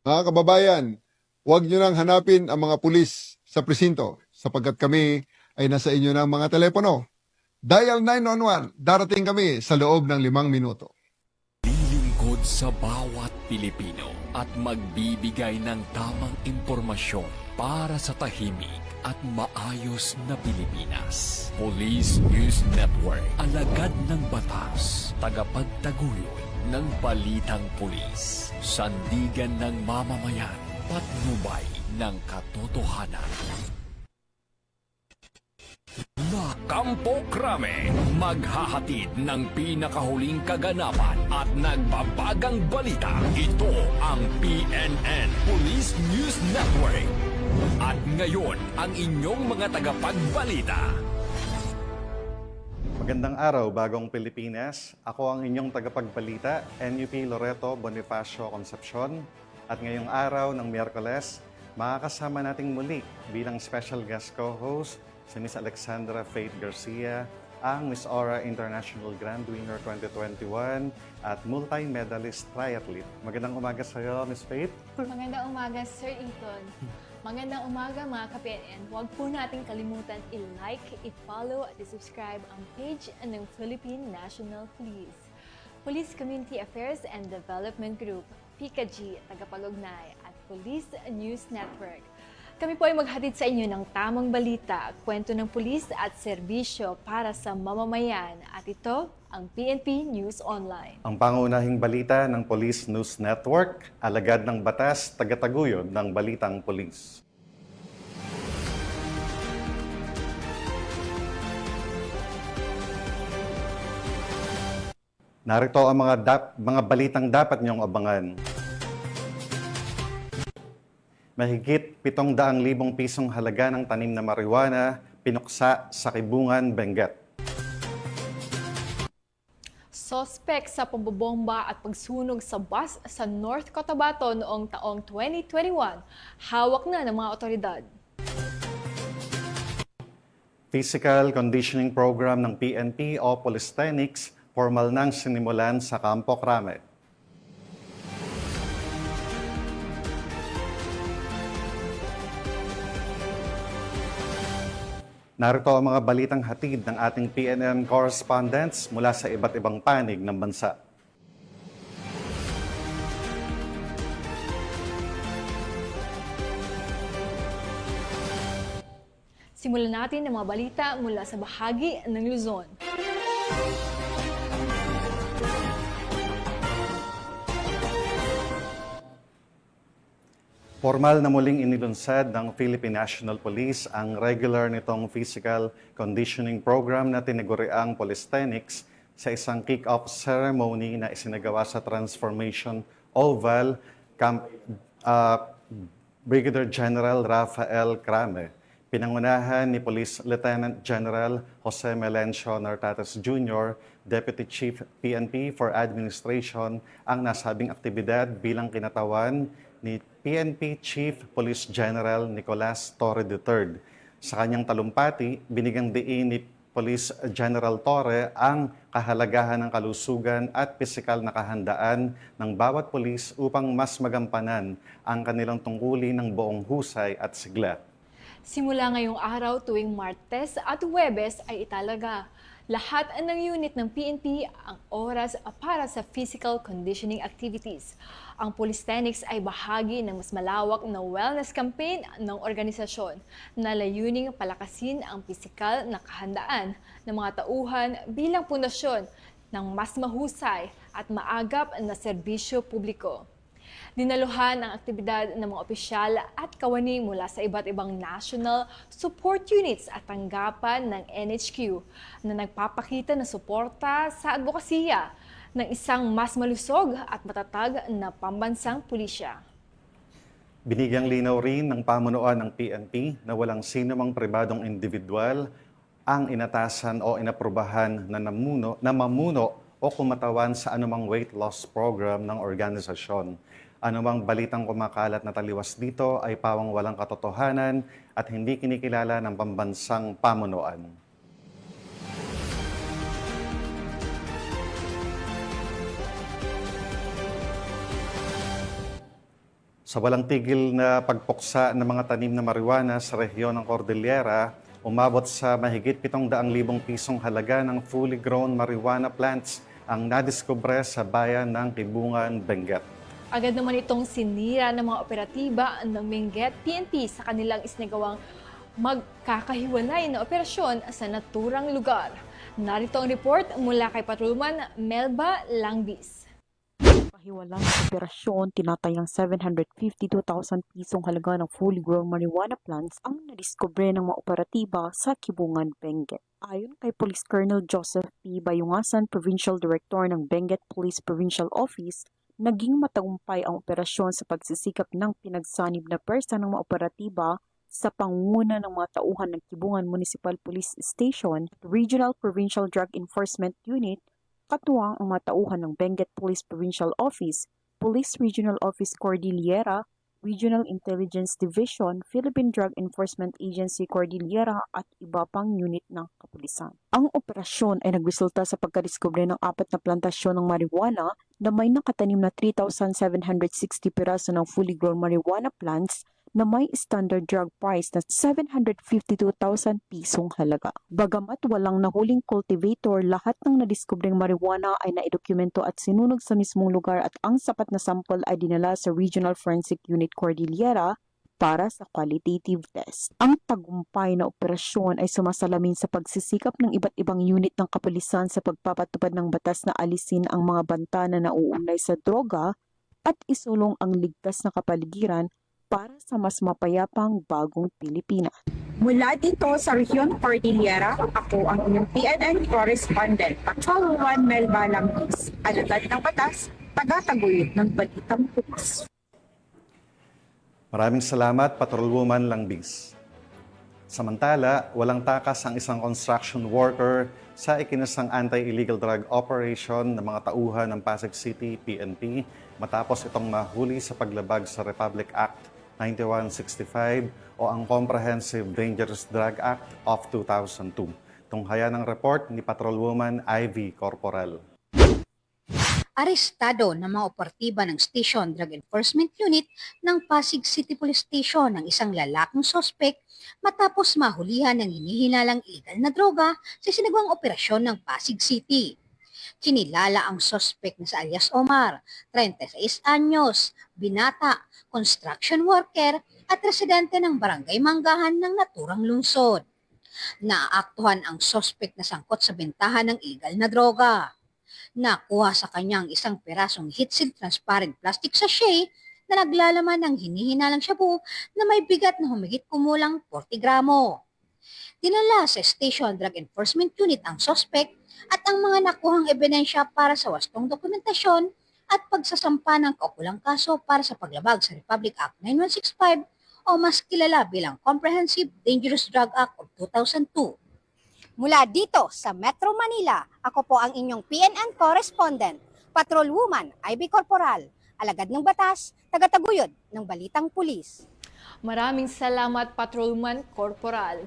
Mga kababayan, huwag nyo nang hanapin ang mga pulis sa presinto sapagkat kami ay nasa inyo ng mga telepono. Dial 911, darating kami sa loob ng 5 minuto. Lilingkod sa bawat Pilipino at magbibigay ng tamang impormasyon para sa tahimik at maayos na Pilipinas. Police News Network, alagad ng batas, tagapagtaguyod ng balitang pulis, sandigan ng mamamayan, patnubay ng katotohanan. La Campo Crame, maghahatid ng pinakahuling kaganapan at nagbabagang balita. Ito ang PNN Police News Network. At ngayon, ang inyong mga tagapagbalita. Magandang araw, Bagong Pilipinas. Ako ang inyong tagapagbalita, NUP Loreto Bonifacio Concepcion. At ngayong araw ng Miyerkules, makakasama nating muli bilang special guest co-host si Miss Alexandra Faith Garcia, ang Miss Aura International Grand Winner 2021 at multi-medalist triathlete. Magandang umaga sa iyo, Miss Faith. Magandang umaga, Sir Ethan. Magandang umaga mga ka-PNN. Huwag po nating kalimutan i-like, i-follow at i-subscribe ang page ng Philippine National Police. Police Community Affairs and Development Group, PCAG, tagapag-ugnay at Police News Network. Kami po ay maghatid sa inyo ng tamang balita, kwento ng pulis at serbisyo para sa mamamayan. At ito ang PNP News Online. Ang pangunahing balita ng Police News Network, alagad ng batas, tagataguyod ng balitang pulis. Narito ang mga balitang dapat niyong abangan. Mahigit 700,000 pisong halaga ng tanim na marijuana pinuksa sa Kibungan, Benguet. Sospek sa pambobomba at pagsunog sa bus sa North Cotabato noong taong 2021, hawak na ng mga otoridad. Physical Conditioning Program ng PNP o Polystenics, formal nang sinimulan sa Campo Crame. Narito ang mga balitang hatid ng ating PNN correspondents mula sa iba't ibang panig ng bansa. Simulan natin ang mga balita mula sa bahagi ng Luzon. Formal na muling inilunsad ng Philippine National Police ang regular nitong physical conditioning program na tinaguriang Polystenics sa isang kick-off ceremony na isinagawa sa Transformation Oval, Brigadier General Rafael Crame. Pinangunahan ni Police Lieutenant General Jose Melencio Nartates Jr., Deputy Chief PNP for Administration, ang nasabing aktibidad bilang kinatawan ni PNP Chief Police General Nicolas Torre III. Sa kanyang talumpati, binigyang diin ni Police General Torre ang kahalagahan ng kalusugan at pisikal na kahandaan ng bawat pulis upang mas magampanan ang kanilang tungkulin ng buong husay at sigla. Simula ngayong araw tuwing Martes at Huwebes ay italaga lahat ng unit ng PNP ang oras para sa physical conditioning activities. Ang Polystenics ay bahagi ng mas malawak na wellness campaign ng organisasyon na layuning palakasin ang pisikal na kahandaan ng mga tauhan bilang pundasyon ng mas mahusay at maagap na serbisyo publiko. Dinaluhan ang aktibidad ng mga opisyal at kawani mula sa iba't ibang national support units at tanggapan ng NHQ na nagpapakita ng suporta sa advokasya ng isang mas malusog at matatag na pambansang pulisya. Binigyang linaw rin ng pamunuan ng PNP na walang sino mang pribadong individual ang inatasan o inaprubahan na mamuno o kumatawan sa anumang weight loss program ng organisasyon. Anumang balitang kumakalat na taliwas dito ay pawang walang katotohanan at hindi kinikilala ng pambansang pamunuan. Sa walang tigil na pagpuksa ng mga tanim na marijuana sa rehiyon ng Cordillera, umabot sa mahigit 700,000 pisong halaga ng fully grown marijuana plants ang nadiskubre sa bayan ng Kibungan, Benguet. Agad naman itong sinira ng mga operatiba ng Benguet PNP sa kanilang isinagawang magkakahiwalay na operasyon sa naturang lugar. Narito ang report mula kay Patrolman Melba Langbis. Kahiwalang operasyon, tinatayang 752,000 pisong halaga ng fully grown marijuana plants ang nadiskubre ng mga operatiba sa Kibungan, Benguet. Ayon kay Police Colonel Joseph P. Bayungasan, Provincial Director ng Benguet Police Provincial Office, naging matagumpay ang operasyon sa pagsisikap ng pinagsanib na persa ng mga operatiba sa pangunguna ng mga tauhan ng Kibungan Municipal Police Station, Regional Provincial Drug Enforcement Unit, katuwang ang mga tauhan ng Benguet Police Provincial Office, Police Regional Office Cordillera, Regional Intelligence Division, Philippine Drug Enforcement Agency Cordillera at iba pang unit ng kapulisan. Ang operasyon ay nagresulta sa pagkadiskubre ng 4 na plantasyon ng marijuana na may nakatanim na 3,760 piraso ng fully grown marijuana plants na may standard drug price na 752,000 pisong halaga. Bagamat walang nahuling cultivator, lahat ng nadiskubreng marijuana ay naidokumento at sinunog sa mismong lugar at ang sapat na sample ay dinala sa Regional Forensic Unit Cordillera para sa qualitative test. Ang tagumpay na operasyon ay sumasalamin sa pagsisikap ng iba't ibang unit ng kapulisan sa pagpapatupad ng batas na alisin ang mga banta na nauunlay sa droga at isulong ang ligtas na kapaligiran para sa mas mapayapang bagong Pilipinas. Mula dito sa Rehiyon Cordillera, ako ang inyong PNN correspondent, Patrolwoman Melba Langbis, alagad ng batas, taga-taguyod ng balitang pulis. Maraming salamat, Patrolwoman Langbis. Samantala, walang takas ang isang construction worker sa ikinasang anti-illegal drug operation ng mga tauhan ng Pasig City PNP matapos itong mahuli sa paglabag sa Republic Act 9165 o ang Comprehensive Dangerous Drug Act of 2002. Tunghaya ng report ni Patrolwoman Ivy Corporal. Arestado ng mga operatiba ng Station Drug Enforcement Unit ng Pasig City Police Station ang isang lalaking sospek matapos mahulihan ng hinihinalang illegal na droga sa sinagawang operasyon ng Pasig City. Kinilala ang sospek na sa alias Omar, 36 anyos, binata, construction worker at residente ng Barangay Manggahan ng naturang lungsod. Naaaktuhan ang sospek na sangkot sa bentahan ng illegal na droga. Nakuha sa kanyang isang pirasong heat-sealed transparent plastic sachet na naglalaman ng hinihinalang shabu na may bigat na humigit kumulang 40 gramo. Dinala sa Station Drug Enforcement Unit ang sospek at ang mga nakuhang ebidensya para sa wastong dokumentasyon at pagsasampa ng kaukulang kaso para sa paglabag sa Republic Act 9165 o mas kilala bilang Comprehensive Dangerous Drug Act of 2002. Mula dito sa Metro Manila, ako po ang inyong PNN correspondent, Patrolwoman Ivy Corporal, alagad ng batas, tagataguyod ng balitang pulis. Maraming salamat, Patrolman Corporal.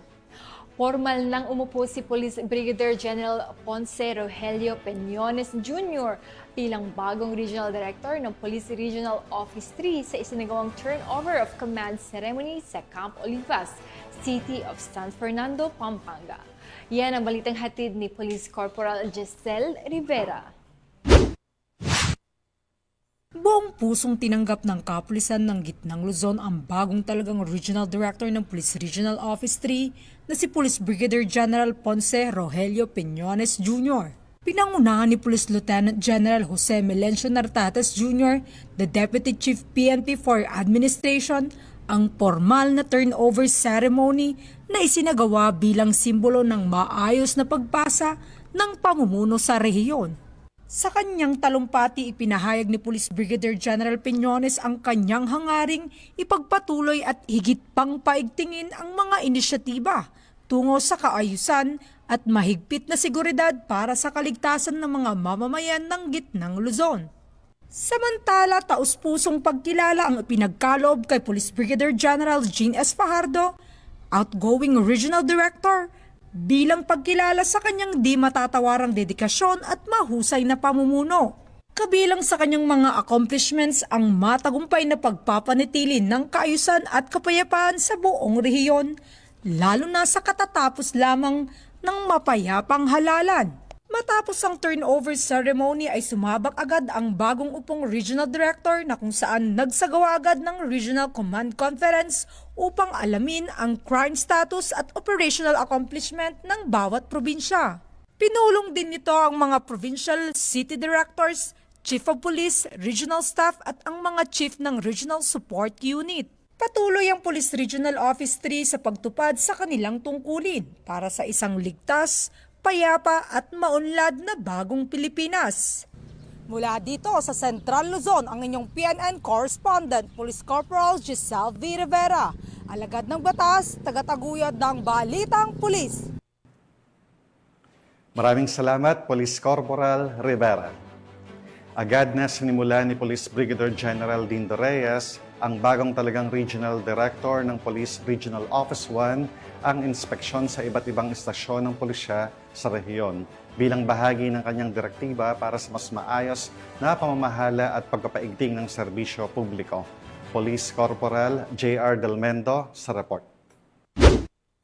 Formal nang umupo si Police Brigadier General Ponce Rogelio Peñones Jr. bilang bagong Regional Director ng Police Regional Office 3 sa isinagawang turnover of command ceremony sa Camp Olivas, City of San Fernando, Pampanga. Yan ang balitang hatid ni Police Corporal Giselle Rivera. Buong pusong tinanggap ng kapulisan ng Gitnang Luzon ang bagong talagang Regional Director ng Police Regional Office 3 na si Police Brigadier General Ponce Rogelio Peñones Jr. Pinangunahan ni Police Lieutenant General Jose Melencio Nartates Jr., the Deputy Chief PNP for Administration, ang formal na turnover ceremony na isinagawa bilang simbolo ng maayos na pagpasa ng pamumuno sa rehiyon. Sa kanyang talumpati, ipinahayag ni Police Brigadier General Peñones ang kanyang hangaring ipagpatuloy at higit pang paigtingin ang mga inisyatiba tungo sa kaayusan at mahigpit na seguridad para sa kaligtasan ng mga mamamayan ng Gitnang Luzon. Samantala, taus-pusong pagkilala ang ipinagkaloob kay Police Brigadier General Jean S. Fajardo, outgoing Regional Director, bilang pagkilala sa kanyang di matatawarang dedikasyon at mahusay na pamumuno. Kabilang sa kanyang mga accomplishments ang matagumpay na pagpapanatili ng kaayusan at kapayapaan sa buong rehiyon, lalo na sa katatapos lamang ng mapayapang halalan. Matapos ang turnover ceremony ay sumabak agad ang bagong upong regional director na kung saan nagsagawa agad ng regional command conference upang alamin ang crime status at operational accomplishment ng bawat probinsya. Pinulong din nito ang mga provincial city directors, chief of police, regional staff at ang mga chief ng regional support unit. Patuloy ang Police Regional Office 3 sa pagtupad sa kanilang tungkulin para sa isang ligtas, payapa at maunlad na bagong Pilipinas. Mula dito sa Central Luzon, ang inyong PNN correspondent, Police Corporal Giselle V. Rivera, alagad ng batas, tagataguyod ng Balitang Pulis. Maraming salamat, Police Corporal Rivera. Agad na sinimula ni Police Brigadier General Dindo Reyes, ang bagong talagang Regional Director ng Police Regional Office 1, ang inspeksyon sa iba't ibang istasyon ng pulisya sa rehiyon bilang bahagi ng kanyang direktiba para sa mas maayos na pamamahala at pagpapaigting ng serbisyo publiko. Police Corporal J.R. Delmendo sa report.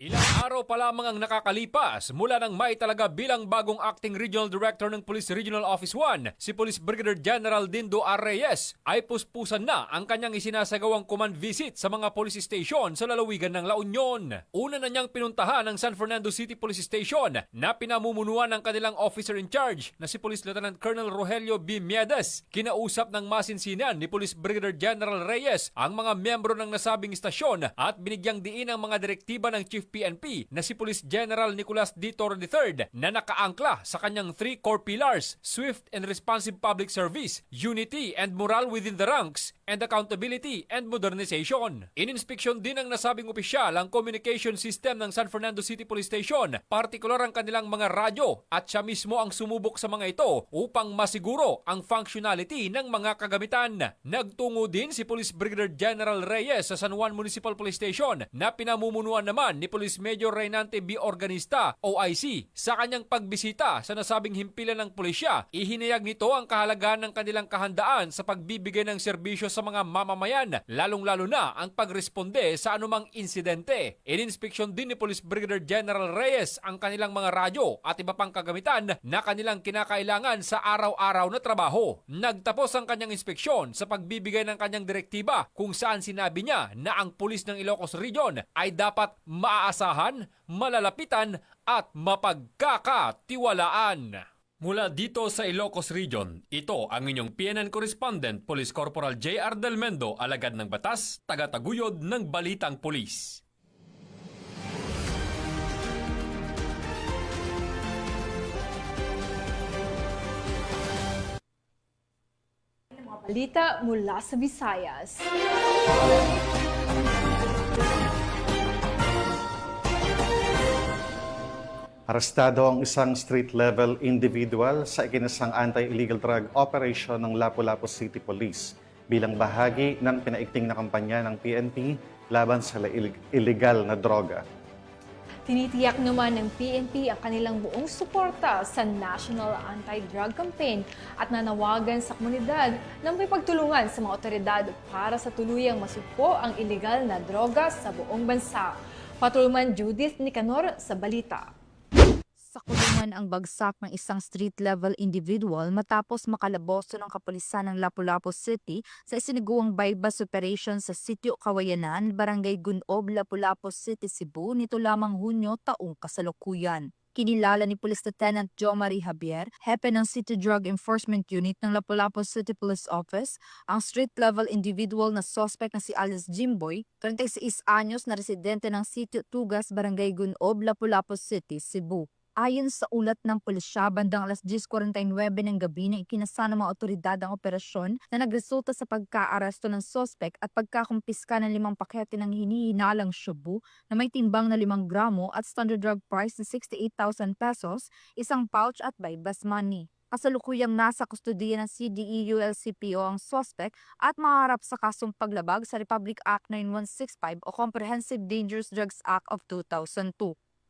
Ilang araw pa lamang ang nakakalipas mula nang maitalaga bilang bagong acting regional director ng Police Regional Office 1, si Police Brigadier General Dindo R. Reyes ay puspusan na ang kanyang isinasagawang command visit sa mga police station sa lalawigan ng La Union. Una na niyang pinuntahan ang San Fernando City Police Station na pinamumunuan ng kanilang officer in charge na si Police Lieutenant Colonel Rogelio B. Miedes. Kinausap ng masinsinan ni Police Brigadier General Reyes ang mga miyembro ng nasabing istasyon at binigyang diin ang mga direktiba ng Chief PNP na si Police General Nicolas D. Toro III na nakaangkla sa kanyang 3 core pillars: swift and responsive public service, unity and morale within the ranks, and accountability and modernization. Ininspeksyon din ng nasabing opisyal ang communication system ng San Fernando City Police Station, partikular ang kanilang mga radyo, at siya mismo ang sumubok sa mga ito upang masiguro ang functionality ng mga kagamitan. Nagtungo din si Police Brigadier General Reyes sa San Juan Municipal Police Station na pinamumunuan naman ni Police Major Reynante B. Organista, OIC. Sa kanyang pagbisita sa nasabing himpilan ng pulisya, ihinayag nito ang kahalagahan ng kanilang kahandaan sa pagbibigay ng serbisyo sa mga mamamayan, lalong-lalo na ang pagresponde sa anumang insidente. Ininspeksyon din ni Police Brigadier General Reyes ang kanilang mga radyo at iba pang kagamitan na kanilang kinakailangan sa araw-araw na trabaho. Nagtapos ang kanyang inspeksyon sa pagbibigay ng kanyang direktiba kung saan sinabi niya na ang pulis ng Ilocos Region ay dapat maaasahan, malalapitan at mapagkakatiwalaan. Mula dito sa Ilocos Region, ito ang inyong PNN correspondent, Police Corporal J.R. Delmendo, alagad ng batas, tagataguyod ng Balitang Pulis. Balita mula sa Visayas. Arestado ang isang street-level individual sa ikinasang anti-illegal drug operation ng Lapu-Lapu City Police bilang bahagi ng pinaigting na kampanya ng PNP laban sa illegal na droga. Tinitiyak naman ng PNP ang kanilang buong suporta sa National Anti-Drug Campaign at nanawagan sa komunidad na may pagtulungan sa mga otoridad para sa tuluyang masugpo ang illegal na droga sa buong bansa. Patrolman Judith Nicanor sa balita. Sa kulungan ang bagsak ng isang street-level individual matapos makalaboso ng kapulisan ng Lapu-Lapu City sa isinagawang bypass operation sa Sitio Kawayanan, Barangay Gunob, Lapu-Lapu City, Cebu nito lamang Hunyo taong kasalukuyan. Kinilala ni Police Lieutenant Jo Marie Javier, hepe ng City Drug Enforcement Unit ng Lapu-Lapu City Police Office, ang street-level individual na suspect na si Alice Jimboy, 36 anyos na residente ng Sitio Tugas, Barangay Gunob, Lapu-Lapu City, Cebu. Ayon sa ulat ng pulisya, bandang alas 10:49 ng gabi na ikinasa ng mga otoridad ang operasyon na nagresulta sa pagka-aresto ng suspect at pagkakumpiska ng 5 pakete ng hinihinalang shabu na may timbang na 5 gramo at standard drug price na 68,000 pesos, isang pouch at bypass money. Kasalukuyang nasa kustudiya ng CDE-ULCPO ang suspect at maharap sa kasong paglabag sa Republic Act 9165 o Comprehensive Dangerous Drugs Act of 2002.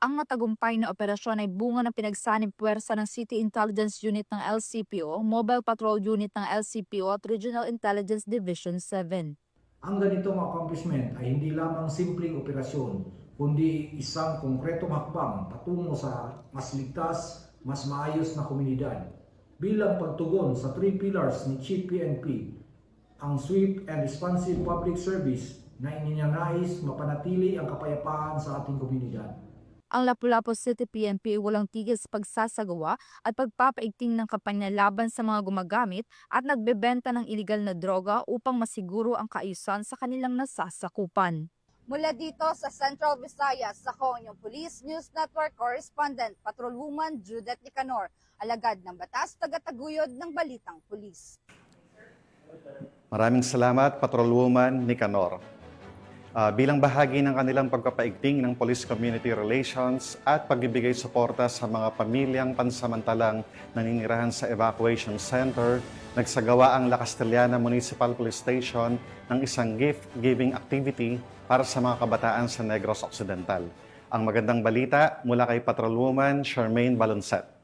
Ang matagumpay na operasyon ay bunga ng pinagsanib puwersa ng City Intelligence Unit ng LCPO, Mobile Patrol Unit ng LCPO at Regional Intelligence Division 7. Ang ganitong accomplishment ay hindi lamang simpleng operasyon, kundi isang konkretong hakbang patungo sa mas ligtas, mas maayos na komunidad. Bilang pagtugon sa 3 pillars ni Chief PNP, ang swift and responsive public service na ininanais mapanatili ang kapayapaan sa ating komunidad. Ang Lapu-Lapu City PNP walang tigil sa pagsasagawa at pagpapaigting ng kampanya laban sa mga gumagamit at nagbebenta ng iligal na droga upang masiguro ang kaayusan sa kanilang nasasakupan. Mula dito sa Central Visayas, ako ang inyong Police News Network Correspondent, Patrolwoman Judith Nicanor, alagad ng batas, tagataguyod ng Balitang Pulis. Maraming salamat, Patrolwoman Nicanor. Bilang bahagi ng kanilang pagpapaigting ng Police Community Relations at pagbibigay suporta sa mga pamilyang pansamantalang naninirahan sa evacuation center, nagsagawa ang La Castellana Municipal Police Station ng isang gift-giving activity para sa mga kabataan sa Negros Occidental. Ang magandang balita mula kay Patrolwoman Charmaine Baloncet.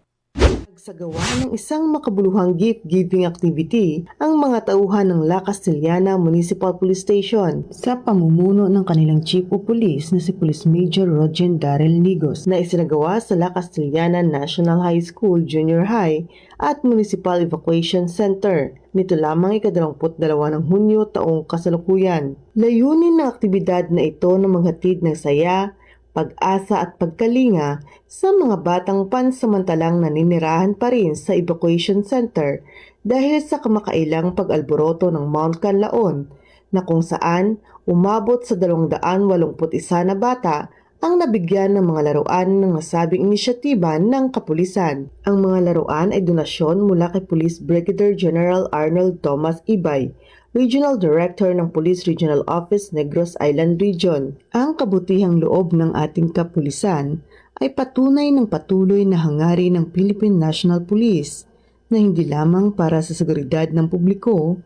Nagsagawa ng isang makabuluhang gift-giving activity ang mga tauhan ng La Castellana Municipal Police Station sa pamumuno ng kanilang Chief of Police na si Police Major Rogen Darrell Nigos na isinagawa sa La Castellana National High School Junior High at Municipal Evacuation Center. Nito lamang ika-22 ng Hunyo taong kasalukuyan. Layunin ng aktibidad na ito na maghatid ng saya, pag-asa at pagkalinga sa mga batang pansamantalang naninirahan pa rin sa evacuation center dahil sa kamakailang pag-alboroto ng Mount Canlaon na kung saan umabot sa 281 na bata ang nabigyan ng mga laruan ng nasabing inisyatiba ng kapulisan. Ang mga laruan ay donasyon mula kay Police Brigadier General Arnold Thomas Ibay, Regional Director ng Police Regional Office Negros Island Region. Ang kabutihang loob ng ating kapulisan ay patunay ng patuloy na hangarin ng Philippine National Police na hindi lamang para sa seguridad ng publiko,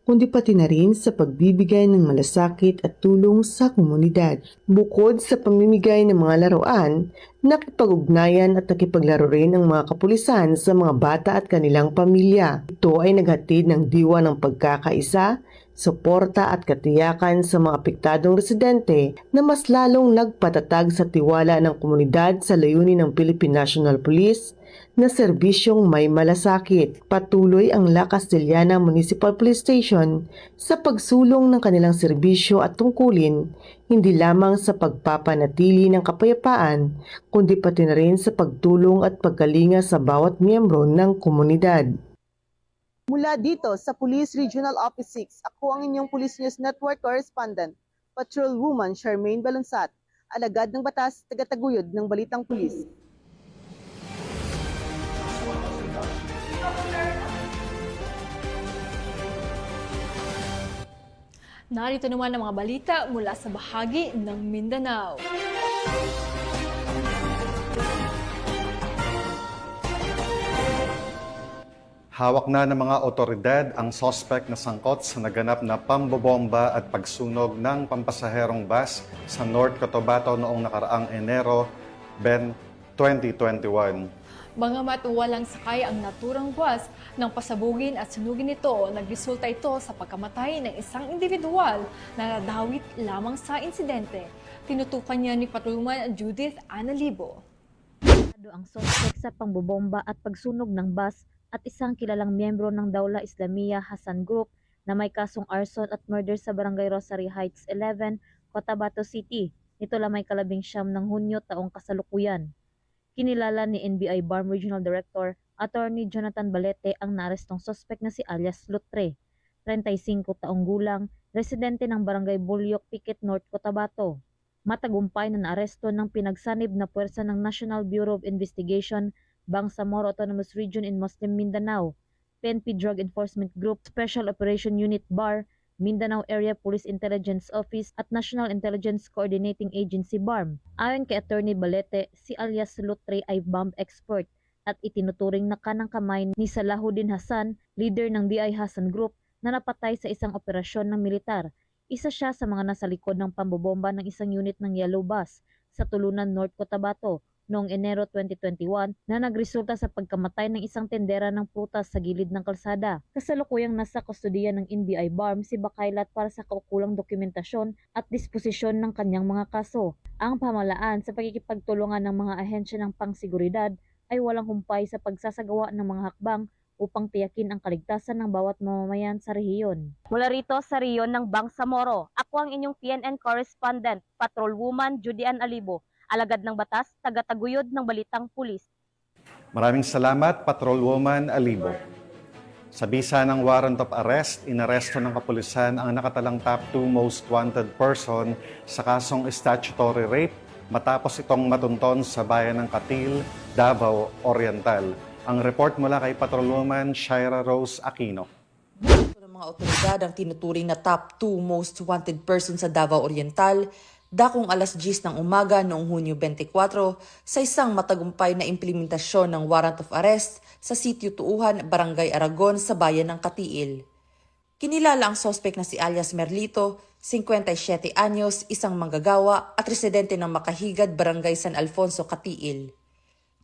kundi pati na rin sa pagbibigay ng malasakit at tulong sa komunidad. Bukod sa pamimigay ng mga laruan, nakipag-ugnayan at nakipaglaro rin ng mga kapulisan sa mga bata at kanilang pamilya. Ito ay naghatid ng diwa ng pagkakaisa, suporta at katiyakan sa mga apektadong residente na mas lalong nagpatatag sa tiwala ng komunidad sa layunin ng Philippine National Police na serbisyong may malasakit. Patuloy ang La Castellana Municipal Police Station sa pagsulong ng kanilang serbisyo at tungkulin, hindi lamang sa pagpapanatili ng kapayapaan, kundi pati na rin sa pagtulong at pagkalinga sa bawat miyembro ng komunidad. Mula dito sa Police Regional Office 6, ako ang inyong Police News Network Correspondent, Patrolwoman Charmaine Baloncet, alagad ng batas, tagataguyod ng Balitang Pulis. Narito naman ang mga balita mula sa bahagi ng Mindanao. Hawak na ng mga otoridad ang suspect na sangkot sa naganap na pambobomba at pagsunog ng pampasaherong bus sa North Cotabato noong nakaraang Enero 2021. Bagamat walang sakay ang naturang bus nang pasabugin at sunugin ito, nagresulta ito sa pagkamatay ng isang individual na nadawit lamang sa insidente. Tinutukan niya ni Patrolwoman Judith Analibo. Ang suspect sa pangbobomba at pagsunog ng bus at isang kilalang miyembro ng Dawla Islamiyah Hassan Group na may kasong arson at murder sa Barangay Rosary Heights 11, Cotabato City. Ito lamang 19 ng Hunyo taong kasalukuyan. Kinilala ni NBI BARM Regional Director Attorney Jonathan Balete ang naarestong suspect na si alias Lutre, 35 taong gulang, residente ng Barangay Bulyok, Piquet North, Cotabato. Matagumpay na naaresto ng pinagsanib na puwersa ng National Bureau of Investigation, Bangsamoro Autonomous Region in Muslim Mindanao, PNP Drug Enforcement Group, Special Operation Unit BAR, Mindanao Area Police Intelligence Office at National Intelligence Coordinating Agency BARM. Ayon kay Attorney Balete, si alias Lutre ay bomb expert at itinuturing na kanang kamay ni Salahuddin Hassan, leader ng DI Hassan Group na napatay sa isang operasyon ng militar. Isa siya sa mga nasa likod ng pambobomba ng isang unit ng Yellow Bus sa Tulunan, North Cotabato noong Enero 2021 na nagresulta sa pagkamatay ng isang tendera ng prutas sa gilid ng kalsada. Kasalukuyang nasa kustodiya ng NBI BARM si Bakaylat para sa kaukulang dokumentasyon at disposisyon ng kanyang mga kaso. Ang pamahalaan sa pagkikipagtulungan ng mga ahensya ng pangsiguridad ay walang humpay sa pagsasagawa ng mga hakbang upang tiyakin ang kaligtasan ng bawat mamamayan sa rehiyon. Mula rito sa rehiyon ng Bangsamoro, ako ang inyong PNN correspondent, Patrolwoman Judy Ann Alibo, alagad ng batas, tagataguyod ng Balitang Pulis. Maraming salamat, Patrolwoman Alibo. Sa bisa ng warrant of arrest, inaresto ng kapulisan ang nakatalang top 2 most wanted person sa kasong statutory rape matapos itong matunton sa bayan ng Katil, Davao Oriental. Ang report mula kay Patrolwoman Shaira Rose Aquino. Ng mga otoridad ang tinuturing na top 2 most wanted person sa Davao Oriental dakong alas 10 ng umaga noong Hunyo 24 sa isang matagumpay na implementasyon ng warrant of arrest sa Sitio Tuuhan, Barangay Aragon sa bayan ng Katiil. Kinilala ang sospek na si alias Merlito, 57 anyos, isang manggagawa at residente ng Makahigad, Barangay San Alfonso, Katiil.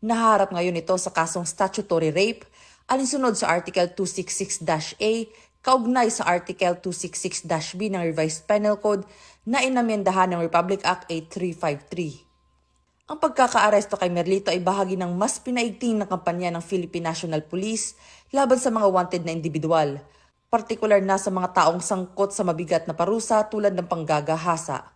Naharap ngayon ito sa kasong statutory rape alinsunod sa Article 266-A kaugnay sa Article 266-B ng Revised Penal Code na inamyendahan ng Republic Act 8353. Ang pagkakaaresto kay Merlito ay bahagi ng mas pinaigting na kampanya ng Philippine National Police laban sa mga wanted na individual, partikular na sa mga taong sangkot sa mabigat na parusa tulad ng panggagahasa.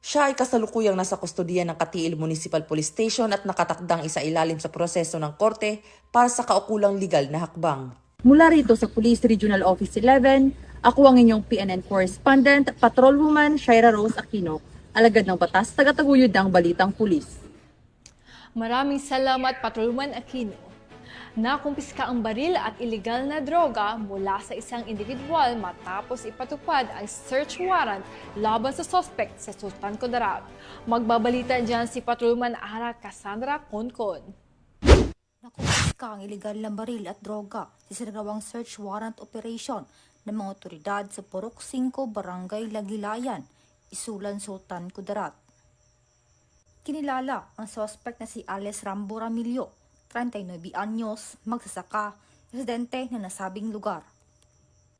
Siya ay kasalukuyang nasa kustodiya ng Katiil Municipal Police Station at nakatakdang isailalim sa proseso ng korte para sa kaukulang legal na hakbang. Mula rito sa Police Regional Office 11, ako ang inyong PNN correspondent, Patrolwoman Shaira Rose Aquino, alagad ng batas, tagataguyod ng Balitang Pulis. Maraming salamat, Patrolwoman Aquino. Nakumpiska ang baril at iligal na droga mula sa isang individual matapos ipatupad ang search warrant laban sa suspect sa Sultan Kudarat. Magbabalita dyan si Patrolwoman Ara Cassandra Concon. Nakumpiska ang iligal na baril at droga sa sinagawang search warrant operation ng mga otoridad sa Purok 5, Barangay Lagilayan, Isulan, Sultan Kudarat. Kinilala ang suspect na si Alias Rambo Ramillo, 39 anyos, magsasaka, residente ng nasabing lugar.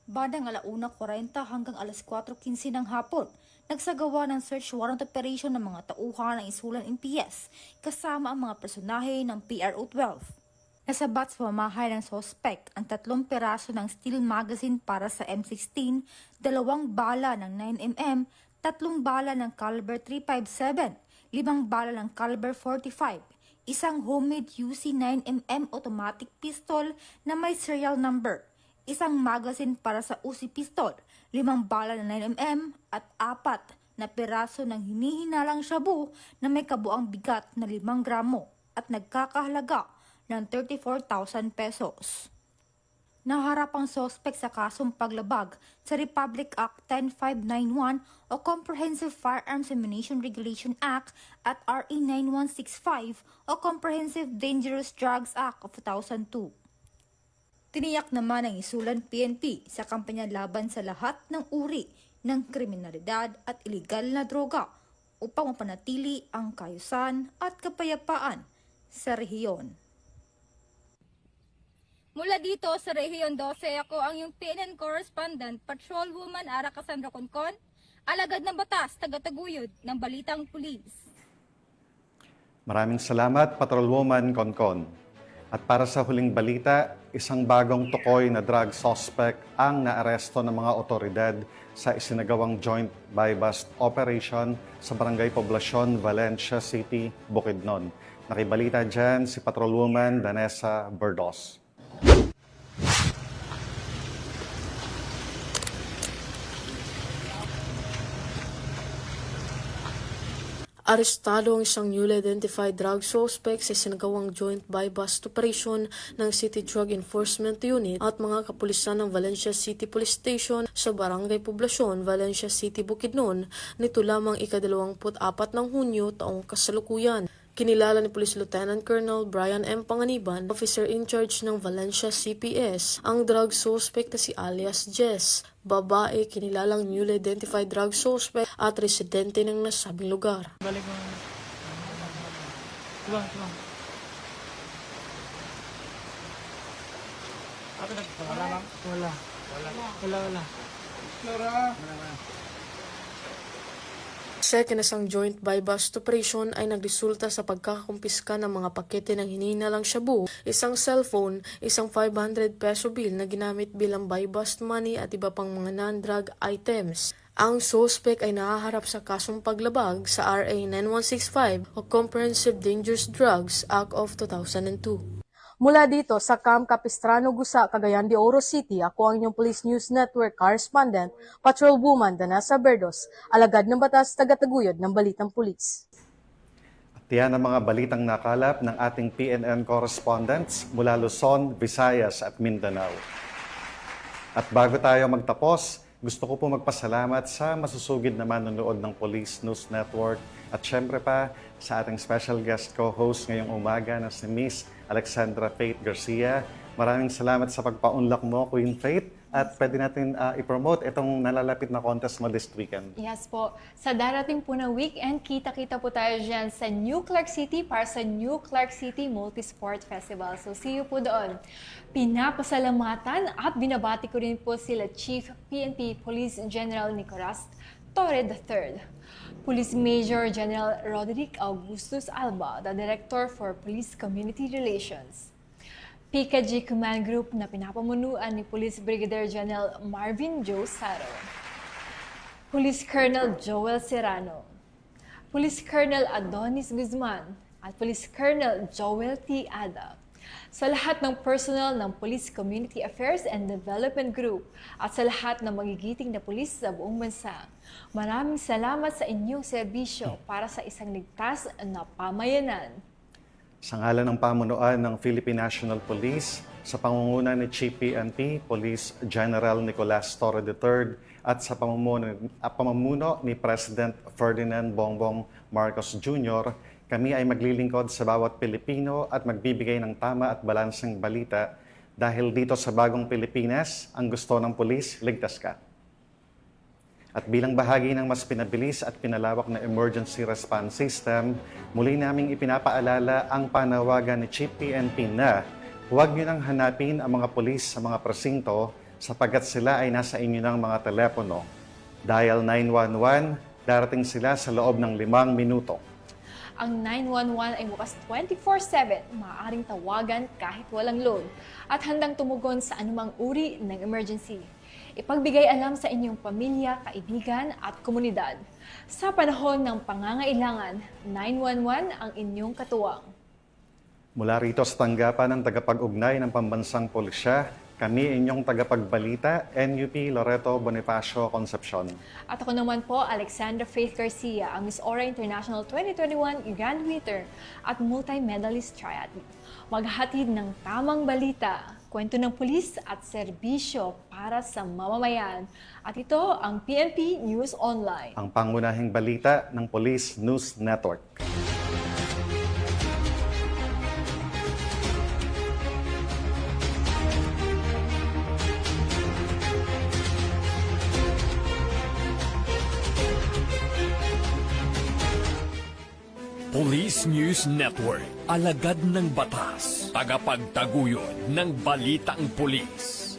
Bandang 1:40 hanggang alas 4:15 ng hapon, nagsagawa ng search warrant operation ng mga tauhan ng Isulan NPS kasama ang mga personahe ng PRO-12. Nasabat sa pamamahay ng sospek ang 3 piraso ng steel magazine para sa M16, 2 bala ng 9mm, 3 bala ng caliber .357, 5 bala ng caliber .45, isang homemade UC 9mm automatic pistol na may serial number, isang magazine para sa Uzi pistol, 5 bala ng 9mm at 4 na piraso ng hinihinalang shabu na may kabuang bigat na 5 gramo at nagkakahalaga ng 34,000 pesos. Naharap ang sospek sa kasong paglabag sa Republic Act 10591 o Comprehensive Firearms Ammunition Regulation Act at RE 9165 o Comprehensive Dangerous Drugs Act of 2002. Tiniyak naman ng Isulan PNP sa kampanya laban sa lahat ng uri ng kriminalidad at iligal na droga upang mapanatili ang kaayusan at kapayapaan sa rehiyon. Mula dito sa Rehiyon 12, ako ang iyong PNN correspondent, Patrolwoman Ara Cassandra Concon, alagad ng batas, tagataguyod ng Balitang Pulis. Maraming salamat, Patrolwoman Concon. At para sa huling balita, isang bagong tukoy na drug suspect ang naaresto ng mga otoridad sa isinagawang joint buy-bust operation sa Barangay Poblacion, Valencia City, Bukidnon. Nakibalita dyan si Patrolwoman Vanessa Berdos. Arestado ang isang newly identified drug suspect sa sinagawang joint buy-bust operation ng City Drug Enforcement Unit at mga kapulisan ng Valencia City Police Station sa Barangay Poblacion, Valencia City, Bukidnon nito lamang ika-24 ng Hunyo taong kasalukuyan. Kinilala ni Police Lieutenant Colonel Brian M. Panganiban, officer in charge ng Valencia CPS, ang drug suspect na si alias Jess, babae kinilalang newly identified drug suspect at residente ng nasabing lugar. Balik mo Second, isang joint buy-bust operation ay nagresulta sa pagkakakumpiska ng mga pakete ng hinihinalang shabu, isang cellphone, isang 500 peso bill na ginamit bilang buy-bust money at iba pang mga non-drug items. Ang suspect ay nahaharap sa kasong paglabag sa RA 9165 o Comprehensive Dangerous Drugs Act of 2002. Mula dito sa Camp Capistrano, Gusa, Cagayan de Oro City, ako ang inyong Police News Network correspondent, Patrolwoman Danasa Berdos, alagad ng batas, tagataguyod ng Balitang Pulis. At yan ang mga balitang nakalap ng ating PNN correspondents mula Luzon, Visayas at Mindanao. At bago tayo magtapos, gusto ko po magpasalamat sa masusugid na manonood ng Police News Network at syempre pa sa ating special guest co-host ngayong umaga na si Miss Alexandra Faith Garcia. Maraming salamat sa pagpaunlak mo, Queen Faith. At pwede natin i-promote itong nalalapit na contest mo this weekend. Yes po. Sa darating po na weekend, kita-kita po tayo dyan sa New Clark City para sa New Clark City Multisport Festival. So see you po doon. Pinapasalamatan at binabati ko rin po sila Chief PNP Police General Nicolas Torre III, Police Major General Roderick Augustus Alba, the Director for Police Community Relations, PKG Command Group na pinapamunuan ni Police Brigadier General Marvin Joe Saro, Police Colonel Joel Serrano, Police Colonel Adonis Guzman, at Police Colonel Joel T. Ada. Sa lahat ng personnel ng Police Community Affairs and Development Group at sa lahat ng magigiting na pulis sa buong bansa, maraming salamat sa inyong serbisyo para sa isang ligtas na pamayanan. Sa ngalan ng pamunuan ng Philippine National Police, sa pangunguna ni Chief PNP Police General Nicolas Torre III at sa pamumuno ni President Ferdinand Bongbong Marcos Jr., kami ay maglilingkod sa bawat Pilipino at magbibigay ng tama at balanseng balita dahil dito sa bagong Pilipinas, ang gusto ng pulis, ligtas ka. At bilang bahagi ng mas pinabilis at pinalawak na emergency response system, muli naming ipinapaalala ang panawagan ni Chief PNP na huwag niyo nang hanapin ang mga pulis sa mga presinto sapagkat sila ay nasa inyo ng mga telepono. Dial 911, darating sila sa loob ng 5 minuto. Ang 911 ay bukas 24/7, maaaring tawagan kahit walang load at handang tumugon sa anumang uri ng emergency. Ipagbigay alam sa inyong pamilya, kaibigan at komunidad. Sa panahon ng pangangailangan, 911 ang inyong katuwang. Mula rito sa tanggapan ng tagapag-ugnay ng Pambansang Pulisya, kami inyong tagapagbalita, NUP Loreto Bonifacio Concepcion. At ako naman po, Alexandra Faith Garcia, ang Miss Aura International 2021 Grand Winner at multi-medalist triathlete. Maghatid ng tamang balita, kwento ng pulis at serbisyo para sa mamamayan. At ito ang PNP News Online. Ang pangunahing balita ng Police News Network. Police News Network, alagad ng batas, tagapagtaguyod ng balitang pulis.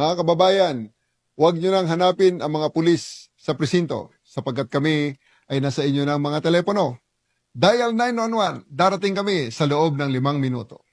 Mga kababayan, huwag nyo nang hanapin ang mga pulis sa presinto sapagkat kami ay nasa inyo ng mga telepono. Dial 911, darating kami sa loob ng 5 minuto.